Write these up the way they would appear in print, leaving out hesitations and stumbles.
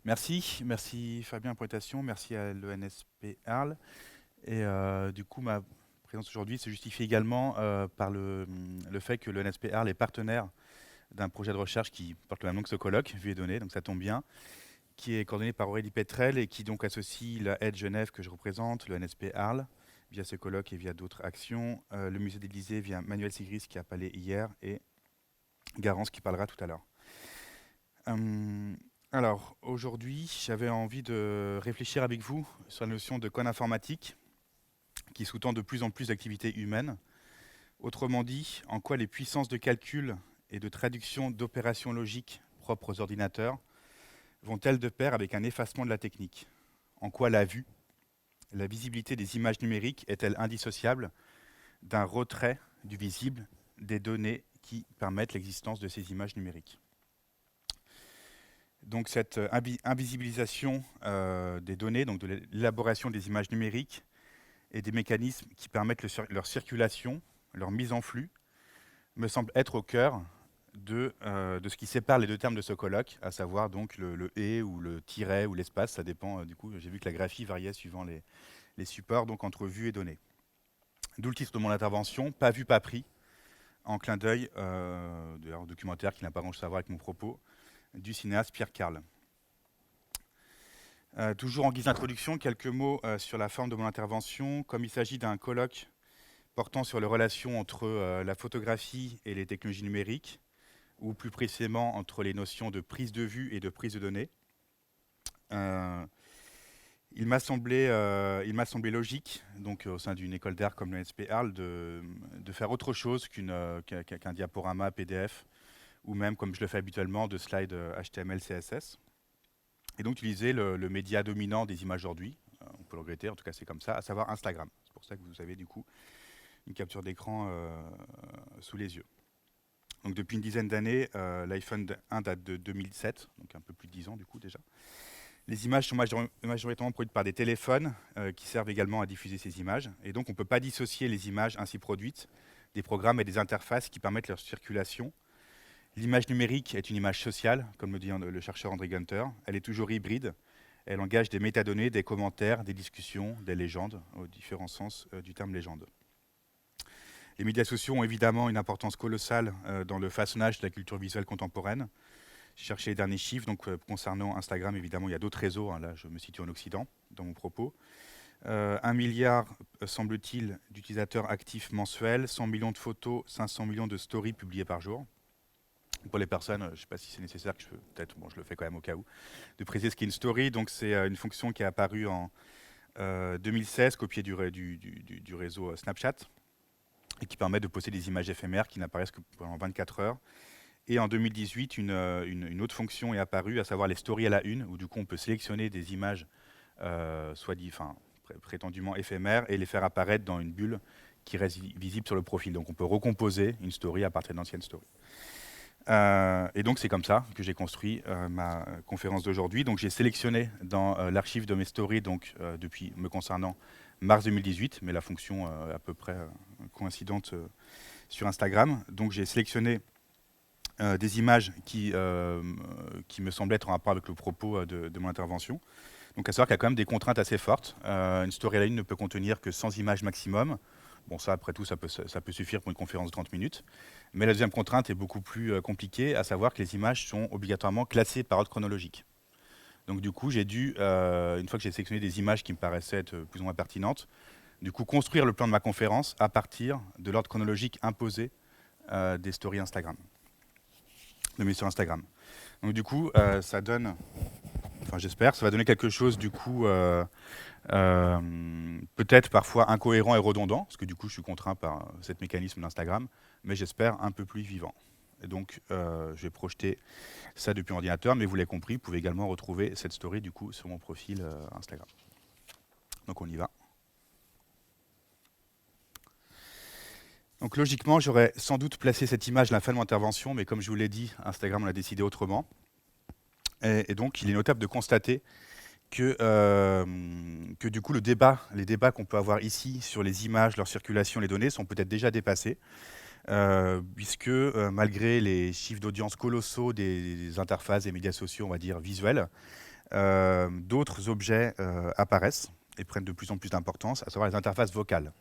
Merci Fabien pour l'invitation, merci à l'ENSP Arles. Et du coup, ma présence aujourd'hui se justifie également par le fait que l'ENSP Arles est partenaire d'un projet de recherche qui porte le même nom que ce colloque, Vues et données, donc ça tombe bien, qui est coordonné par Aurélie Petrel et qui donc associe la Aide Genève que je représente, le NSP Arles, via ce colloque et via d'autres actions, le musée de l'Élysée via Manuel Sigris qui a parlé hier et Garance qui parlera tout à l'heure. Alors, aujourd'hui, j'avais envie de réfléchir avec vous sur la notion de code informatique qui sous-tend de plus en plus d'activités humaines. Autrement dit, en quoi les puissances de calcul et de traduction d'opérations logiques propres aux ordinateurs vont-elles de pair avec un effacement de la technique? En quoi la vue, la visibilité des images numériques est-elle indissociable d'un retrait du visible des données qui permettent l'existence de ces images numériques? Donc cette invisibilisation des données, donc de l'élaboration des images numériques et des mécanismes qui permettent leur circulation, leur mise en flux, me semble être au cœur de ce qui sépare les deux termes de ce colloque, à savoir donc le et ou le tiret ou l'espace, ça dépend du coup, j'ai vu que la graphie variait suivant les supports, donc entre vue et données. D'où le titre de mon intervention, Pas vu, pas pris, en clin d'œil, d'ailleurs documentaire qui n'a pas grand-chose à voir avec mon propos, du cinéaste Pierre Carl. Toujours en guise d'introduction, quelques mots sur la forme de mon intervention. Comme il s'agit d'un colloque portant sur les relations entre la photographie et les technologies numériques, ou plus précisément entre les notions de prise de vue et de prise de données, il m'a semblé logique, donc au sein d'une école d'art comme l'ENSP Arles, de faire autre chose qu'un diaporama PDF, ou même, comme je le fais habituellement, de slides HTML, CSS. Et donc utiliser le média dominant des images aujourd'hui, on peut le regretter, en tout cas c'est comme ça, à savoir Instagram. C'est pour ça que vous avez du coup une capture d'écran sous les yeux. Donc depuis une dizaine d'années, l'iPhone 1 date de 2007, donc un peu plus de 10 ans du coup déjà. Les images sont majoritairement produites par des téléphones qui servent également à diffuser ces images. Et donc on ne peut pas dissocier les images ainsi produites des programmes et des interfaces qui permettent leur circulation. L'image numérique est une image sociale, comme le dit le chercheur André Gunter. Elle est toujours hybride. Elle engage des métadonnées, des commentaires, des discussions, des légendes, aux différents sens du terme légende. Les médias sociaux ont évidemment une importance colossale dans le façonnage de la culture visuelle contemporaine. J'ai cherché les derniers chiffres, donc concernant Instagram, évidemment, il y a d'autres réseaux, hein, là je me situe en Occident dans mon propos. 1 milliard, semble-t-il, d'utilisateurs actifs mensuels, 100 millions de photos, 500 millions de stories publiées par jour. Pour les personnes, je ne sais pas si c'est nécessaire, que peut-être, bon, je le fais quand même au cas où, de préciser ce qu'est une story. Donc c'est une fonction qui est apparue en 2016, copiée du réseau Snapchat, et qui permet de poster des images éphémères qui n'apparaissent que pendant 24 heures. Et en 2018, une autre fonction est apparue, à savoir les stories à la une, où du coup on peut sélectionner des images prétendument éphémères et les faire apparaître dans une bulle qui reste visible sur le profil. Donc on peut recomposer une story à partir d'anciennes stories. Et donc c'est comme ça que j'ai construit ma conférence d'aujourd'hui. Donc j'ai sélectionné dans l'archive de mes stories, depuis me concernant mars 2018, mais la fonction à peu près coïncidente sur Instagram. Donc j'ai sélectionné des images qui me semblent être en rapport avec le propos de mon intervention. Donc à savoir qu'il y a quand même des contraintes assez fortes. Une story à la une ne peut contenir que 100 images maximum. Bon, ça, après tout, ça peut suffire pour une conférence de 30 minutes. Mais la deuxième contrainte est beaucoup plus compliquée, à savoir que les images sont obligatoirement classées par ordre chronologique. Donc du coup, j'ai dû, une fois que j'ai sélectionné des images qui me paraissaient être plus ou moins pertinentes, du coup, construire le plan de ma conférence à partir de l'ordre chronologique imposé des stories Instagram, de mes sur Instagram. Donc du coup, ça donne, enfin j'espère, ça va donner quelque chose du coup peut-être parfois incohérent et redondant, parce que du coup je suis contraint par cet mécanisme d'Instagram, mais j'espère un peu plus vivant. Et donc je vais projeter ça depuis l'ordinateur, mais vous l'avez compris, vous pouvez également retrouver cette story du coup sur mon profil Instagram. Donc on y va. Donc logiquement, j'aurais sans doute placé cette image à la fin de mon intervention, mais comme je vous l'ai dit, Instagram en a décidé autrement. Et donc il est notable de constater que du coup les débats qu'on peut avoir ici sur les images, leur circulation, les données sont peut-être déjà dépassés, puisque malgré les chiffres d'audience colossaux des interfaces et médias sociaux, on va dire visuels, d'autres objets apparaissent et prennent de plus en plus d'importance, à savoir les interfaces vocales.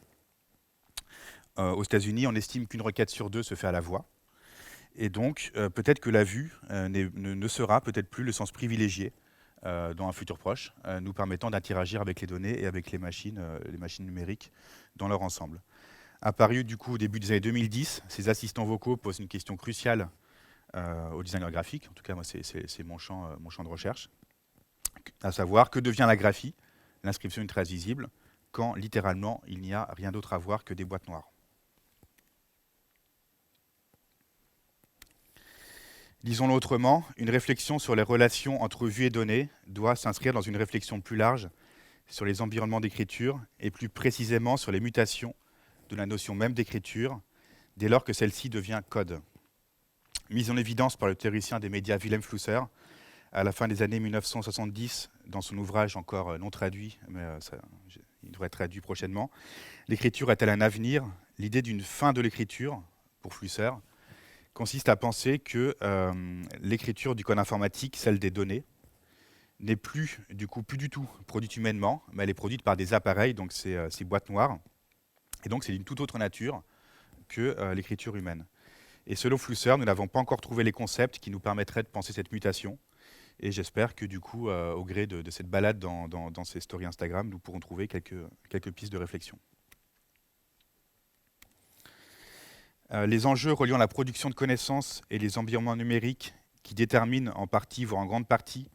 Aux États-Unis, on estime qu'une requête sur 2 se fait à la voix. Et donc, peut-être que la vue ne sera peut-être plus le sens privilégié dans un futur proche, nous permettant d'interagir avec les données et avec les machines numériques dans leur ensemble. Apparu du coup au début des années 2010, ces assistants vocaux posent une question cruciale aux designers graphiques. En tout cas, moi, c'est mon champ de recherche. À savoir, que devient la graphie, l'inscription d'une trace visible, quand littéralement il n'y a rien d'autre à voir que des boîtes noires. Disons-le autrement, une réflexion sur les relations entre vue et données doit s'inscrire dans une réflexion plus large sur les environnements d'écriture et plus précisément sur les mutations de la notion même d'écriture dès lors que celle-ci devient code. Mise en évidence par le théoricien des médias Wilhelm Flusser à la fin des années 1970 dans son ouvrage encore non traduit, mais il devrait être traduit prochainement, l'écriture est-elle un avenir? L'idée d'une fin de l'écriture, pour Flusser, consiste à penser que l'écriture du code informatique, celle des données, n'est plus du tout produite humainement, mais elle est produite par des appareils, donc ces boîtes noires. Et donc c'est d'une toute autre nature que l'écriture humaine. Et selon Flusser, nous n'avons pas encore trouvé les concepts qui nous permettraient de penser cette mutation. Et j'espère que du coup, au gré de cette balade dans ces stories Instagram, nous pourrons trouver quelques pistes de réflexion. Les enjeux reliant la production de connaissances et les environnements numériques qui déterminent en partie, voire en grande partie,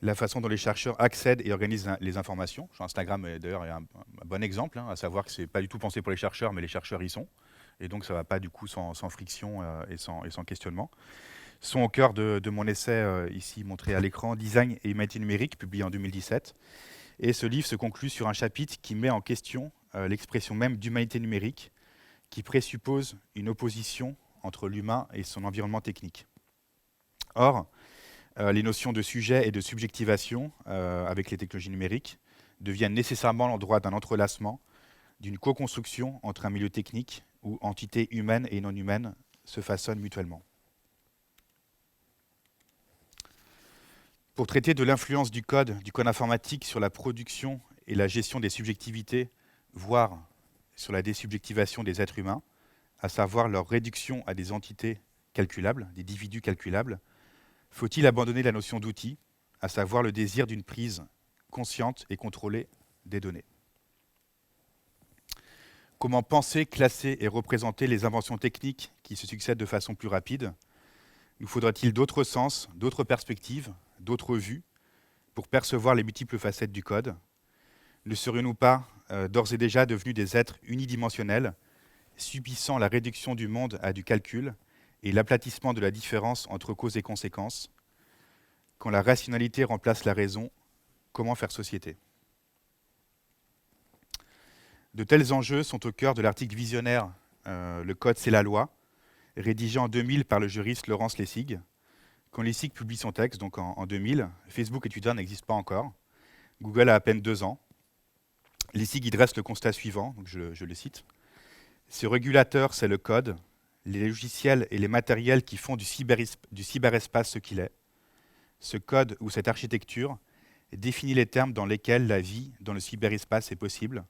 la façon dont les chercheurs accèdent et organisent les informations. Instagram, d'ailleurs, est un bon exemple, à savoir que ce n'est pas du tout pensé pour les chercheurs, mais les chercheurs y sont. Et donc, ça ne va pas du coup sans friction et sans questionnement. Sont au cœur de mon essai, ici montré à l'écran, Design et humanité numérique, publié en 2017. Et ce livre se conclut sur un chapitre qui met en question l'expression même d'humanité numérique, qui présuppose une opposition entre l'humain et son environnement technique. Or, les notions de sujet et de subjectivation avec les technologies numériques deviennent nécessairement l'endroit d'un entrelacement, d'une co-construction entre un milieu technique où entités humaines et non humaines se façonnent mutuellement. Pour traiter de l'influence du code informatique sur la production et la gestion des subjectivités, voire sur la désubjectivation des êtres humains, à savoir leur réduction à des entités calculables, des individus calculables, faut-il abandonner la notion d'outil, à savoir le désir d'une prise consciente et contrôlée des données? Comment penser, classer et représenter les inventions techniques qui se succèdent de façon plus rapide? Nous faudra-t-il d'autres sens, d'autres perspectives, d'autres vues pour percevoir les multiples facettes du code? Ne serions-nous pas d'ores et déjà devenus des êtres unidimensionnels, subissant la réduction du monde à du calcul et l'aplatissement de la différence entre cause et conséquence? Quand la rationalité remplace la raison, comment faire société? De tels enjeux sont au cœur de l'article visionnaire « Le code, c'est la loi », rédigé en 2000 par le juriste Laurence Lessig. Quand Lessig publie son texte, donc en 2000, Facebook et Twitter n'existent pas encore. Google a à peine 2 ans. Lessig y dresse le constat suivant, donc je le cite. « Ce régulateur, c'est le code, les logiciels et les matériels qui font du cyberespace ce qu'il est. Ce code ou cette architecture définit les termes dans lesquels la vie dans le cyberespace est possible.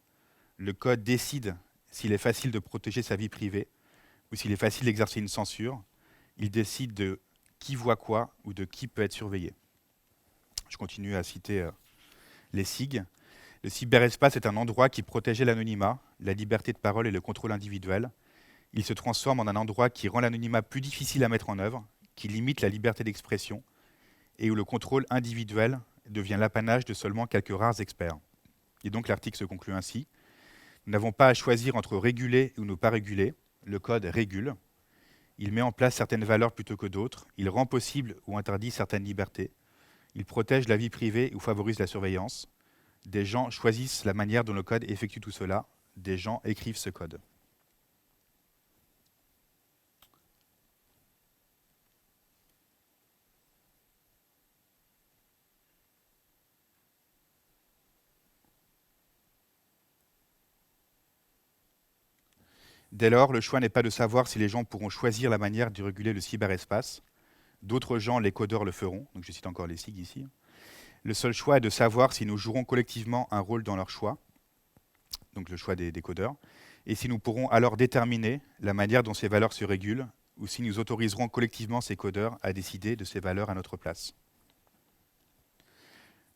Le code décide s'il est facile de protéger sa vie privée ou s'il est facile d'exercer une censure. Il décide de qui voit quoi ou de qui peut être surveillé. » Je continue à citer Lessig. « Le cyberespace est un endroit qui protégeait l'anonymat, la liberté de parole et le contrôle individuel. Il se transforme en un endroit qui rend l'anonymat plus difficile à mettre en œuvre, qui limite la liberté d'expression et où le contrôle individuel devient l'apanage de seulement quelques rares experts. » Et donc l'article se conclut ainsi. Nous n'avons pas à choisir entre réguler ou ne pas réguler. Le code régule. Il met en place certaines valeurs plutôt que d'autres. Il rend possible ou interdit certaines libertés. Il protège la vie privée ou favorise la surveillance. Des gens choisissent la manière dont le code effectue tout cela. Des gens écrivent ce code. Dès lors, le choix n'est pas de savoir si les gens pourront choisir la manière de réguler le cyberespace. D'autres gens, les codeurs, le feront. Donc je cite encore Lessig ici. Le seul choix est de savoir si nous jouerons collectivement un rôle dans leur choix, donc le choix des codeurs, et si nous pourrons alors déterminer la manière dont ces valeurs se régulent, ou si nous autoriserons collectivement ces codeurs à décider de ces valeurs à notre place.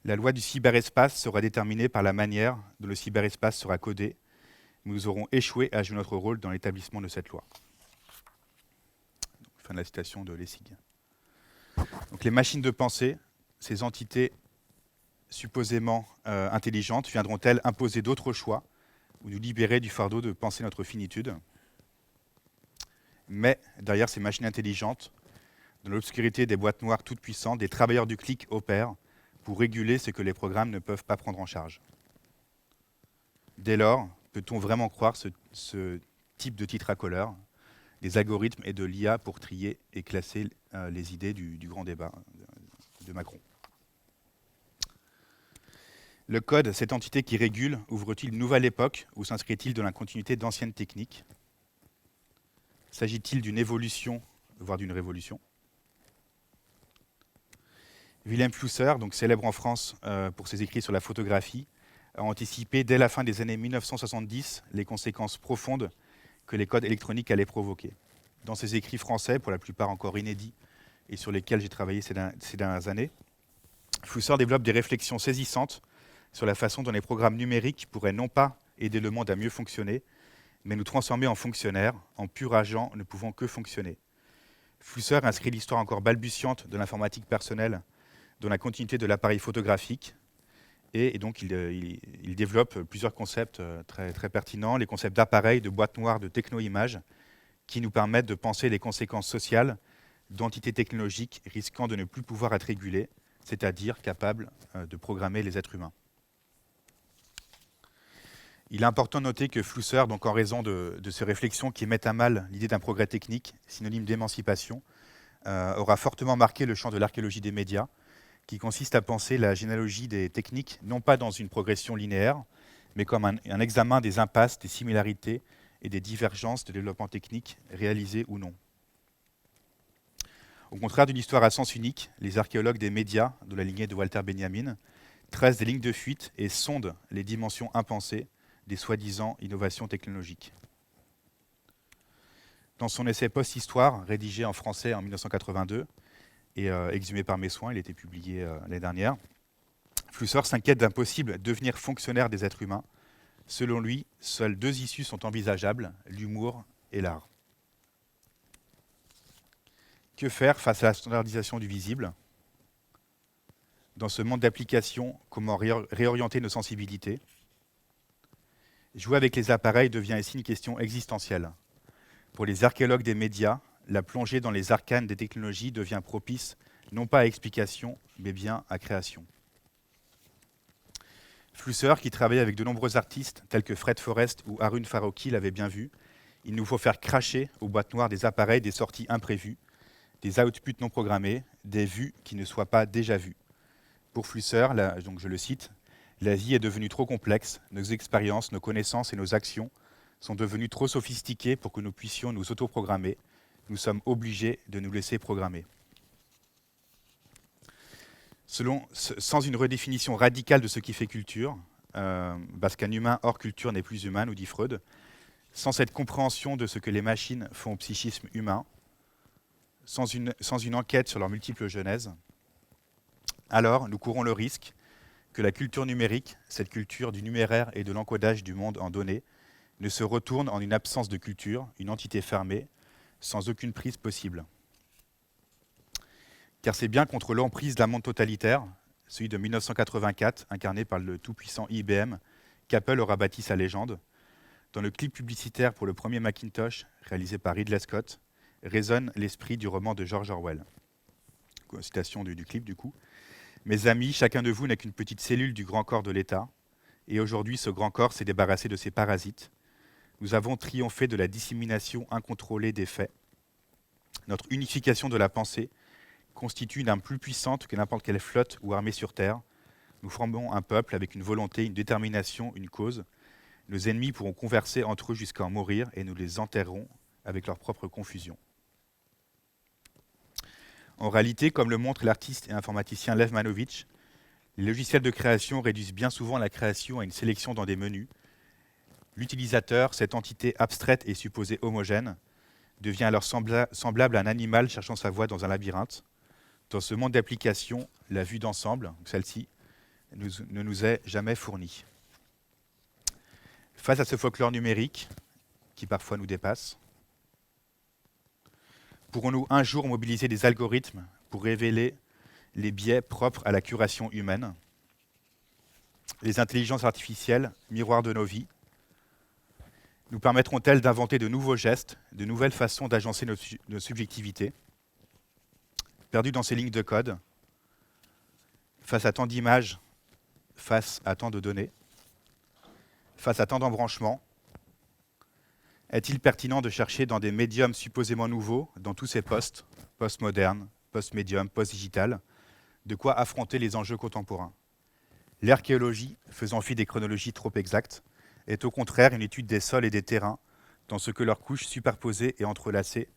La loi du cyberespace sera déterminée par la manière dont le cyberespace sera codé. Nous aurons échoué à jouer notre rôle dans l'établissement de cette loi. Fin de la citation de Lessig. Donc les machines de pensée, ces entités supposément intelligentes, viendront-elles imposer d'autres choix ou nous libérer du fardeau de penser notre finitude? Mais derrière ces machines intelligentes, dans l'obscurité des boîtes noires toutes puissantes, des travailleurs du clic opèrent pour réguler ce que les programmes ne peuvent pas prendre en charge. Dès lors, peut-on vraiment croire ce type de titre à couleur, des algorithmes et de l'IA pour trier et classer les idées du grand débat de Macron? Le code, cette entité qui régule, ouvre-t-il une nouvelle époque ou s'inscrit-il dans la continuité d'anciennes techniques? S'agit-il d'une évolution, voire d'une révolution? Wilhelm Flusser, donc célèbre en France pour ses écrits sur la photographie, a anticipé dès la fin des années 1970 les conséquences profondes que les codes électroniques allaient provoquer. Dans ses écrits français, pour la plupart encore inédits, et sur lesquels j'ai travaillé ces dernières années, Flusser développe des réflexions saisissantes sur la façon dont les programmes numériques pourraient non pas aider le monde à mieux fonctionner, mais nous transformer en fonctionnaires, en pur agent ne pouvant que fonctionner. Flusser inscrit l'histoire encore balbutiante de l'informatique personnelle dans la continuité de l'appareil photographique, et donc il développe plusieurs concepts très, très pertinents, les concepts d'appareil, de boîte noire, de techno-images, qui nous permettent de penser les conséquences sociales d'entités technologiques risquant de ne plus pouvoir être régulées, c'est-à-dire capables de programmer les êtres humains. Il est important de noter que Flusser, donc en raison de ces réflexions qui mettent à mal l'idée d'un progrès technique, synonyme d'émancipation, aura fortement marqué le champ de l'archéologie des médias, qui consiste à penser la généalogie des techniques non pas dans une progression linéaire, mais comme un examen des impasses, des similarités et des divergences de développement technique réalisées ou non. Au contraire d'une histoire à sens unique, les archéologues des médias, de la lignée de Walter Benjamin, tracent des lignes de fuite et sondent les dimensions impensées des soi-disant innovations technologiques. Dans son essai Post-Histoire, rédigé en français en 1982 et exhumé par mes soins, il a été publié l'année dernière, Flusser s'inquiète d'un possible devenir fonctionnaire des êtres humains. Selon lui, seules deux issues sont envisageables, l'humour et l'art. Que faire face à la standardisation du visible? Dans ce monde d'applications, comment réorienter nos sensibilités? Jouer avec les appareils devient ici une question existentielle. Pour les archéologues des médias, la plongée dans les arcanes des technologies devient propice non pas à explication, mais bien à création. Flusser, qui travaille avec de nombreux artistes tels que Fred Forrest ou Harun Farokhi, l'avait bien vu, il nous faut faire cracher aux boîtes noires des appareils des sorties imprévues, des outputs non programmés, des vues qui ne soient pas déjà vues. Pour Flusser, donc je le cite, « La vie est devenue trop complexe, nos expériences, nos connaissances et nos actions sont devenues trop sophistiquées pour que nous puissions nous autoprogrammer. Nous sommes obligés de nous laisser programmer. » Sans une redéfinition radicale de ce qui fait culture, parce qu'un humain hors culture n'est plus humain, nous dit Freud, sans cette compréhension de ce que les machines font au psychisme humain, sans une enquête sur leurs multiples genèses, alors nous courons le risque que la culture numérique, cette culture du numéraire et de l'encodage du monde en données, ne se retourne en une absence de culture, une entité fermée, sans aucune prise possible. Car c'est bien contre l'emprise d'un monde totalitaire, celui de 1984, incarné par le tout-puissant IBM, qu'Apple aura bâti sa légende. Dans le clip publicitaire pour le premier Macintosh, réalisé par Ridley Scott, résonne l'esprit du roman de George Orwell. Citation du clip, du coup. « Mes amis, chacun de vous n'est qu'une petite cellule du grand corps de l'État, et aujourd'hui, ce grand corps s'est débarrassé de ses parasites. Nous avons triomphé de la dissémination incontrôlée des faits. Notre unification de la pensée constitue une âme plus puissante que n'importe quelle flotte ou armée sur Terre. Nous formons un peuple avec une volonté, une détermination, une cause. Nos ennemis pourront converser entre eux jusqu'à en mourir et nous les enterrerons avec leur propre confusion. » En réalité, comme le montre l'artiste et informaticien Lev Manovitch, Les logiciels de création réduisent bien souvent la création à une sélection dans des menus. L'utilisateur, cette entité abstraite et supposée homogène, devient alors semblable à un animal cherchant sa voie dans un labyrinthe. Dans ce monde d'applications, la vue d'ensemble, celle-ci, ne nous est jamais fournie. Face à ce folklore numérique, qui parfois nous dépasse, pourrons-nous un jour mobiliser des algorithmes pour révéler les biais propres à la curation humaine? Les intelligences artificielles, miroirs de nos vies, nous permettront-elles d'inventer de nouveaux gestes, de nouvelles façons d'agencer nos subjectivités? Perdus dans ces lignes de code, face à tant d'images, face à tant de données, face à tant d'embranchements, est-il pertinent de chercher dans des médiums supposément nouveaux, dans tous ces postes, post-modernes, post-médium, post-digital, de quoi affronter les enjeux contemporains? L'archéologie, faisant fi des chronologies trop exactes, est au contraire une étude des sols et des terrains, dans ce que leurs couches superposées et entrelacées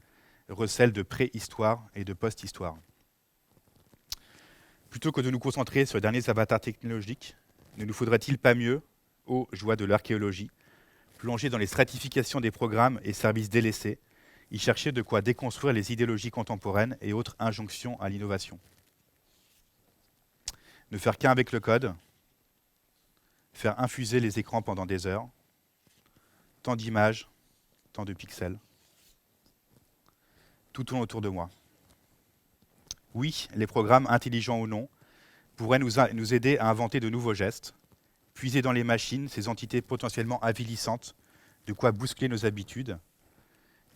recèlent de préhistoire et de post-histoire. Plutôt que de nous concentrer sur les derniers avatars technologiques, ne nous faudrait-il pas mieux, ô joie de l'archéologie, plonger dans les stratifications des programmes et services délaissés, y chercher de quoi déconstruire les idéologies contemporaines et autres injonctions à l'innovation? Ne faire qu'un avec le code, faire infuser les écrans pendant des heures, tant d'images, tant de pixels, tout tourne autour de moi. Oui, les programmes, intelligents ou non, pourraient nous aider à inventer de nouveaux gestes, puiser dans les machines ces entités potentiellement avilissantes, de quoi bousculer nos habitudes,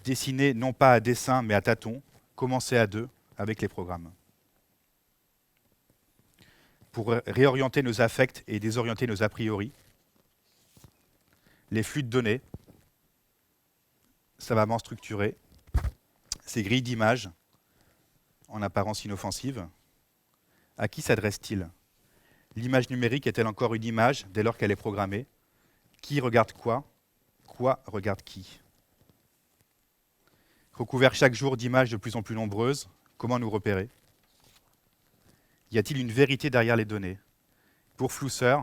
dessiner non pas à dessin mais à tâtons, commencer à deux avec les programmes. Pour réorienter nos affects et désorienter nos a priori, les flux de données, savamment structurés, ces grilles d'images, en apparence inoffensives, à qui s'adresse-t-il? L'image numérique est-elle encore une image dès lors qu'elle est programmée? Qui regarde quoi? Quoi regarde qui? Recouvert chaque jour d'images de plus en plus nombreuses, comment nous repérer? Y a-t-il une vérité derrière les données? Pour Flusser,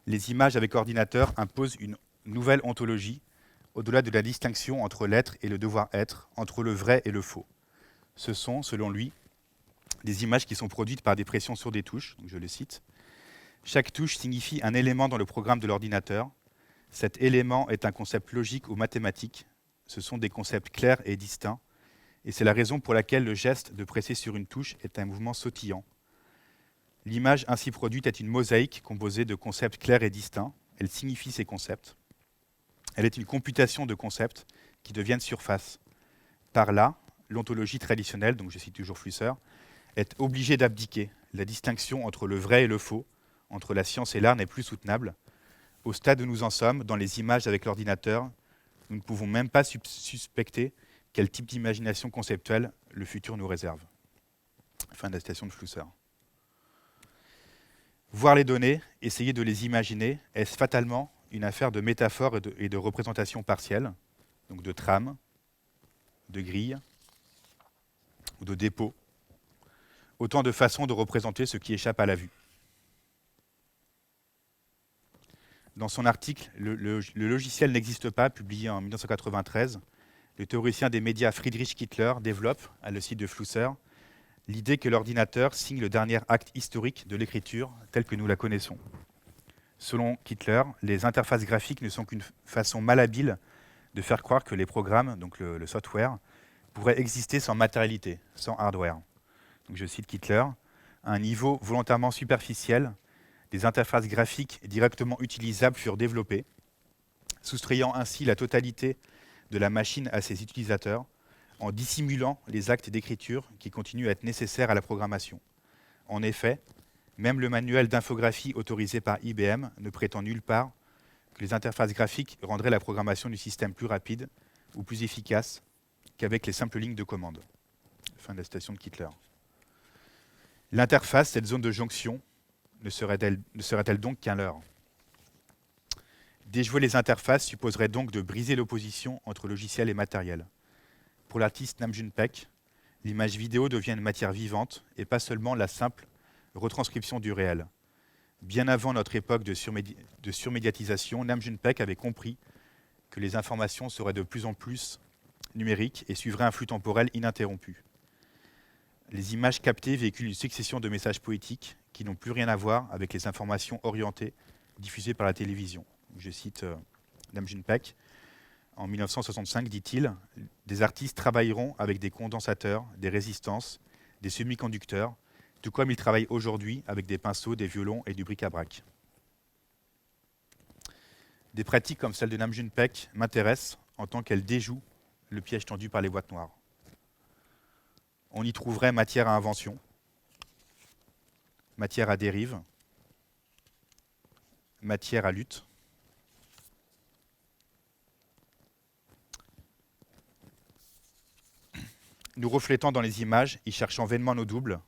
les images avec ordinateur imposent une nouvelle ontologie, au-delà de la distinction entre l'être et le devoir-être, entre le vrai et le faux. Ce sont, selon lui, des images qui sont produites par des pressions sur des touches, donc je le cite. Chaque touche signifie un élément dans le programme de l'ordinateur. Cet élément est un concept logique ou mathématique. Ce sont des concepts clairs et distincts. Et c'est la raison pour laquelle le geste de presser sur une touche est un mouvement sautillant. L'image ainsi produite est une mosaïque composée de concepts clairs et distincts. Elle signifie ces concepts. Elle est une computation de concepts qui deviennent surface. Par là, l'ontologie traditionnelle, donc je cite toujours Flusser, est obligée d'abdiquer. La distinction entre le vrai et le faux, entre la science et l'art n'est plus soutenable. Au stade où nous en sommes, dans les images avec l'ordinateur, nous ne pouvons même pas suspecter quel type d'imagination conceptuelle le futur nous réserve. Fin de la citation de Flusser. Voir les données, essayer de les imaginer, est-ce fatalement une affaire de métaphore et de représentation partielle, donc de trame, de grille ou de dépôt? Autant de façons de représenter ce qui échappe à la vue. Dans son article « Le logiciel n'existe pas », publié en 1993, le théoricien des médias Friedrich Kittler développe, à le site de Flusser, l'idée que l'ordinateur signe le dernier acte historique de l'écriture telle que nous la connaissons. Selon Kittler, les interfaces graphiques ne sont qu'une façon malhabile de faire croire que les programmes, donc le software, pourraient exister sans matérialité, sans hardware. Donc je cite Kittler, « À un niveau volontairement superficiel, des interfaces graphiques directement utilisables furent développées, soustrayant ainsi la totalité de la machine à ses utilisateurs, en dissimulant les actes d'écriture qui continuent à être nécessaires à la programmation. En effet, même le manuel d'infographie autorisé par IBM ne prétend nulle part que les interfaces graphiques rendraient la programmation du système plus rapide ou plus efficace qu'avec les simples lignes de commande. » Fin de la citation de Kittler. L'interface, cette zone de jonction, ne serait-elle donc qu'un leurre? Déjouer les interfaces supposerait donc de briser l'opposition entre logiciel et matériel. Pour l'artiste Nam June Paik, l'image vidéo devient une matière vivante et pas seulement la simple retranscription du réel. Bien avant notre époque de surmédiatisation, Nam June Paik avait compris que les informations seraient de plus en plus numériques et suivraient un flux temporel ininterrompu. Les images captées véhiculent une succession de messages poétiques qui n'ont plus rien à voir avec les informations orientées diffusées par la télévision. Je cite Nam June Paik. En 1965, dit-il, des artistes travailleront avec des condensateurs, des résistances, des semi-conducteurs, tout comme ils travaillent aujourd'hui avec des pinceaux, des violons et du bric-à-brac. Des pratiques comme celle de Nam June Paik m'intéressent en tant qu'elles déjouent le piège tendu par les boîtes noires. On y trouverait matière à invention, matière à dérive, matière à lutte. Nous reflétant dans les images, y cherchant vainement nos doubles,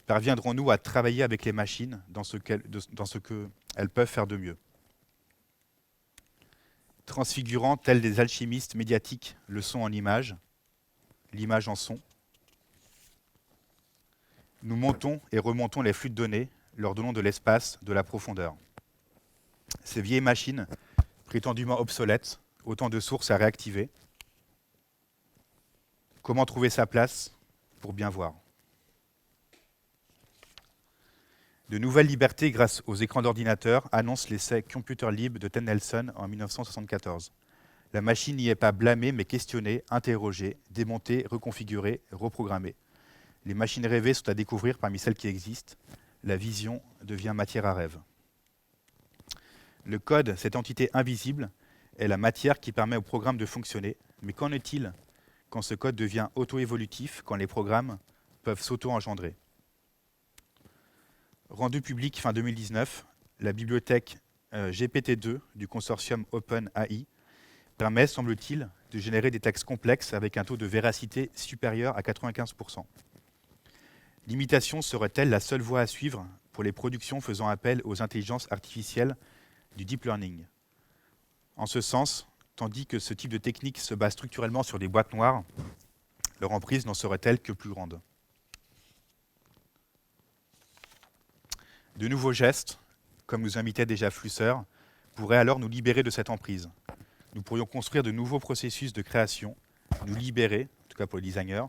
parviendrons-nous à travailler avec les machines dans ce qu'elles peuvent faire de mieux? Transfigurant, tels des alchimistes médiatiques, le son en image, l'image en son, nous montons et remontons les flux de données, leur donnant de l'espace, de la profondeur. Ces vieilles machines, prétendument obsolètes, autant de sources à réactiver. Comment trouver sa place pour bien voir? De nouvelles libertés grâce aux écrans d'ordinateur annoncent l'essai Computer Lib de Ted Nelson en 1974. La machine n'y est pas blâmée mais questionnée, interrogée, démontée, reconfigurée, reprogrammée. Les machines rêvées sont à découvrir parmi celles qui existent. La vision devient matière à rêve. Le code, cette entité invisible, est la matière qui permet au programme de fonctionner. Mais qu'en est-il quand ce code devient auto-évolutif, quand les programmes peuvent s'auto-engendrer? Rendu public fin 2019, la bibliothèque GPT-2 du consortium OpenAI permet, semble-t-il, de générer des textes complexes avec un taux de véracité supérieur à 95%. L'imitation serait-elle la seule voie à suivre pour les productions faisant appel aux intelligences artificielles du deep learning? En ce sens, tandis que ce type de technique se base structurellement sur des boîtes noires, leur emprise n'en serait-elle que plus grande? De nouveaux gestes, comme nous invitait déjà Flusser, pourraient alors nous libérer de cette emprise. Nous pourrions construire de nouveaux processus de création, nous libérer, en tout cas pour les designers,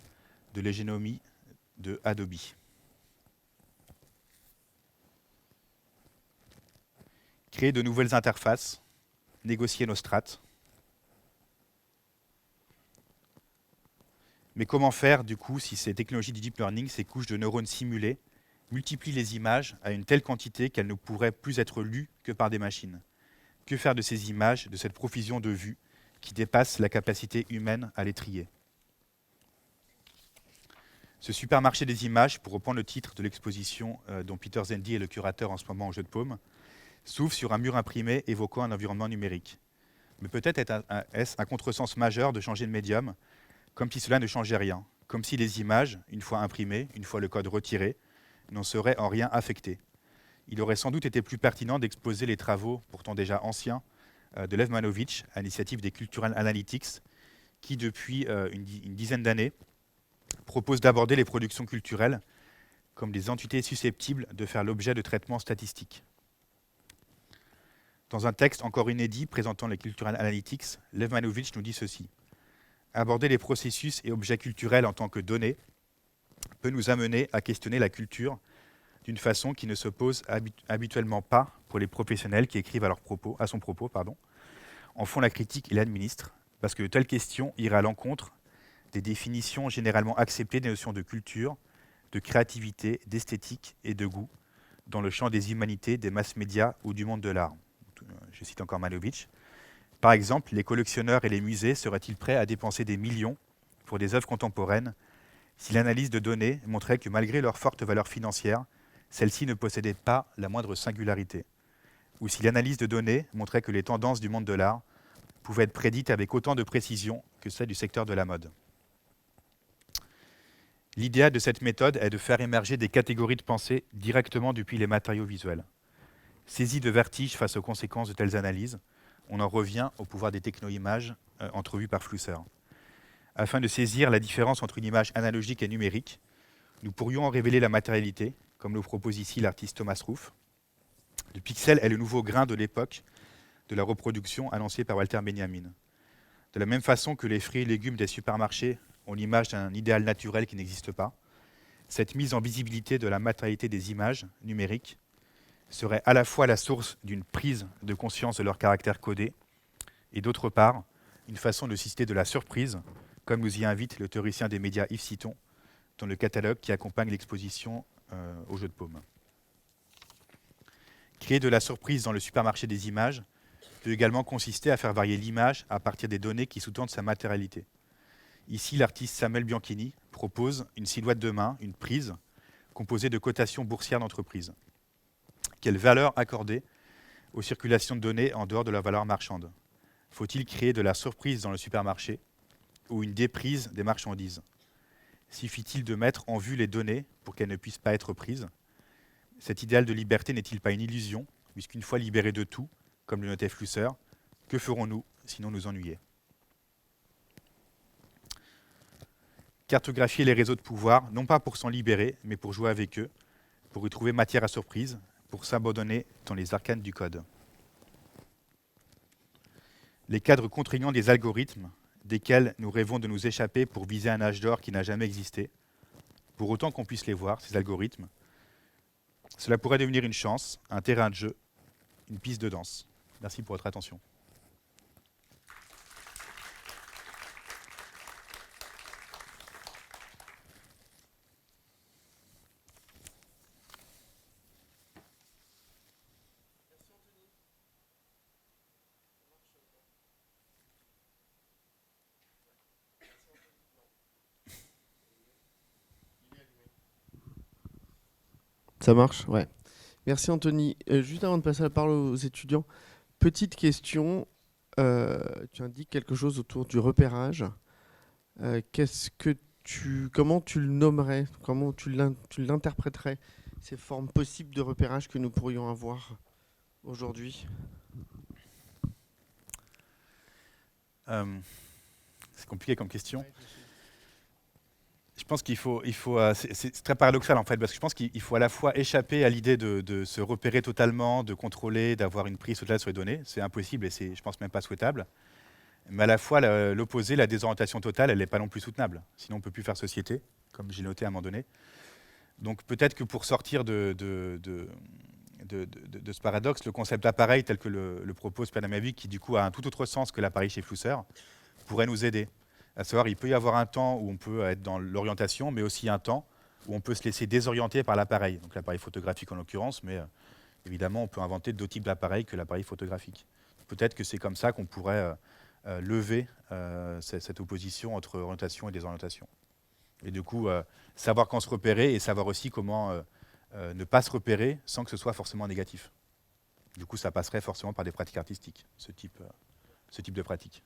de l'hégémonie de Adobe. Créer de nouvelles interfaces, négocier nos strates. Mais comment faire, du coup, si ces technologies du deep learning, ces couches de neurones simulées, multiplient les images à une telle quantité qu'elles ne pourraient plus être lues que par des machines? Que faire de ces images, de cette profusion de vues qui dépasse la capacité humaine à les trier? Ce supermarché des images, pour reprendre le titre de l'exposition dont Peter Zendy est le curateur en ce moment au Jeu de Paume, s'ouvre sur un mur imprimé évoquant un environnement numérique. Mais peut-être est-ce un contresens majeur de changer de médium, comme si cela ne changeait rien, comme si les images, une fois imprimées, une fois le code retiré, n'en seraient en rien affectés. Il aurait sans doute été plus pertinent d'exposer les travaux, pourtant déjà anciens, de Lev Manovich, à l'initiative des Cultural Analytics, qui, depuis une dizaine d'années, propose d'aborder les productions culturelles comme des entités susceptibles de faire l'objet de traitements statistiques. Dans un texte encore inédit présentant les Cultural Analytics, Lev Manovich nous dit ceci. Aborder les processus et objets culturels en tant que données peut nous amener à questionner la culture d'une façon qui ne se pose habituellement pas pour les professionnels qui écrivent à son propos, en font la critique et l'administrent, parce que de telles questions iraient à l'encontre des définitions généralement acceptées des notions de culture, de créativité, d'esthétique et de goût dans le champ des humanités, des masses médias ou du monde de l'art. Je cite encore Malovitch. Par exemple, les collectionneurs et les musées seraient-ils prêts à dépenser des millions pour des œuvres contemporaines si l'analyse de données montrait que malgré leur forte valeur financière, celles-ci ne possédaient pas la moindre singularité? Ou si l'analyse de données montrait que les tendances du monde de l'art pouvaient être prédites avec autant de précision que celles du secteur de la mode? L'idéal de cette méthode est de faire émerger des catégories de pensée directement depuis les matériaux visuels. Saisi de vertige face aux conséquences de telles analyses, on en revient au pouvoir des techno-images entrevues par Flusser. Afin de saisir la différence entre une image analogique et numérique, nous pourrions en révéler la matérialité, comme le propose ici l'artiste Thomas Roof. Le pixel est le nouveau grain de l'époque de la reproduction annoncée par Walter Benjamin. De la même façon que les fruits et légumes des supermarchés ont l'image d'un idéal naturel qui n'existe pas, cette mise en visibilité de la matérialité des images numériques serait à la fois la source d'une prise de conscience de leur caractère codé et d'autre part, une façon de susciter de la surprise, comme nous y invite le théoricien des médias Yves Citon dans le catalogue qui accompagne l'exposition au jeu de paume. Créer de la surprise dans le supermarché des images peut également consister à faire varier l'image à partir des données qui sous-tendent sa matérialité. Ici, l'artiste Samuel Bianchini propose une silhouette de main, une prise, composée de cotations boursières d'entreprises. Quelle valeur accorder aux circulations de données en dehors de leur valeur marchande? Faut-il créer de la surprise dans le supermarché ou une déprise des marchandises? Suffit-il de mettre en vue les données pour qu'elles ne puissent pas être prises? Cet idéal de liberté n'est-il pas une illusion, puisqu'une fois libérés de tout, comme le notait Flusser, que ferons-nous sinon nous ennuyer? Cartographier les réseaux de pouvoir, non pas pour s'en libérer, mais pour jouer avec eux, pour y trouver matière à surprise, pour s'abandonner dans les arcanes du code. Les cadres contraignants des algorithmes, desquels nous rêvons de nous échapper pour viser un âge d'or qui n'a jamais existé, pour autant qu'on puisse les voir, ces algorithmes, cela pourrait devenir une chance, un terrain de jeu, une piste de danse. Merci pour votre attention. Ça marche? Ouais. Merci Anthony. Juste avant de passer la parole aux étudiants, petite question. Tu indiques quelque chose autour du repérage. Comment tu le nommerais? Comment tu l'interpréterais, ces formes possibles de repérage que nous pourrions avoir aujourd'hui? C'est compliqué comme question. Je pense qu'il faut c'est très paradoxal en fait, parce que je pense qu'il faut à la fois échapper à l'idée de se repérer totalement, de contrôler, d'avoir une prise totale sur les données. C'est impossible et c'est, je pense, même pas souhaitable. Mais à la fois, l'opposé, la désorientation totale, elle n'est pas non plus soutenable. Sinon, on ne peut plus faire société, comme j'ai noté à un moment donné. Donc peut-être que pour sortir de ce paradoxe, le concept d'appareil tel que le propose Panamavic, qui du coup a un tout autre sens que l'appareil chez Flusser, pourrait nous aider. À savoir, il peut y avoir un temps où on peut être dans l'orientation, mais aussi un temps où on peut se laisser désorienter par l'appareil. Donc l'appareil photographique en l'occurrence, mais évidemment, on peut inventer d'autres types d'appareils que l'appareil photographique. Peut-être que c'est comme ça qu'on pourrait lever cette opposition entre orientation et désorientation. Et du coup, savoir quand se repérer et savoir aussi comment ne pas se repérer sans que ce soit forcément négatif. Du coup, ça passerait forcément par des pratiques artistiques, ce type de pratique.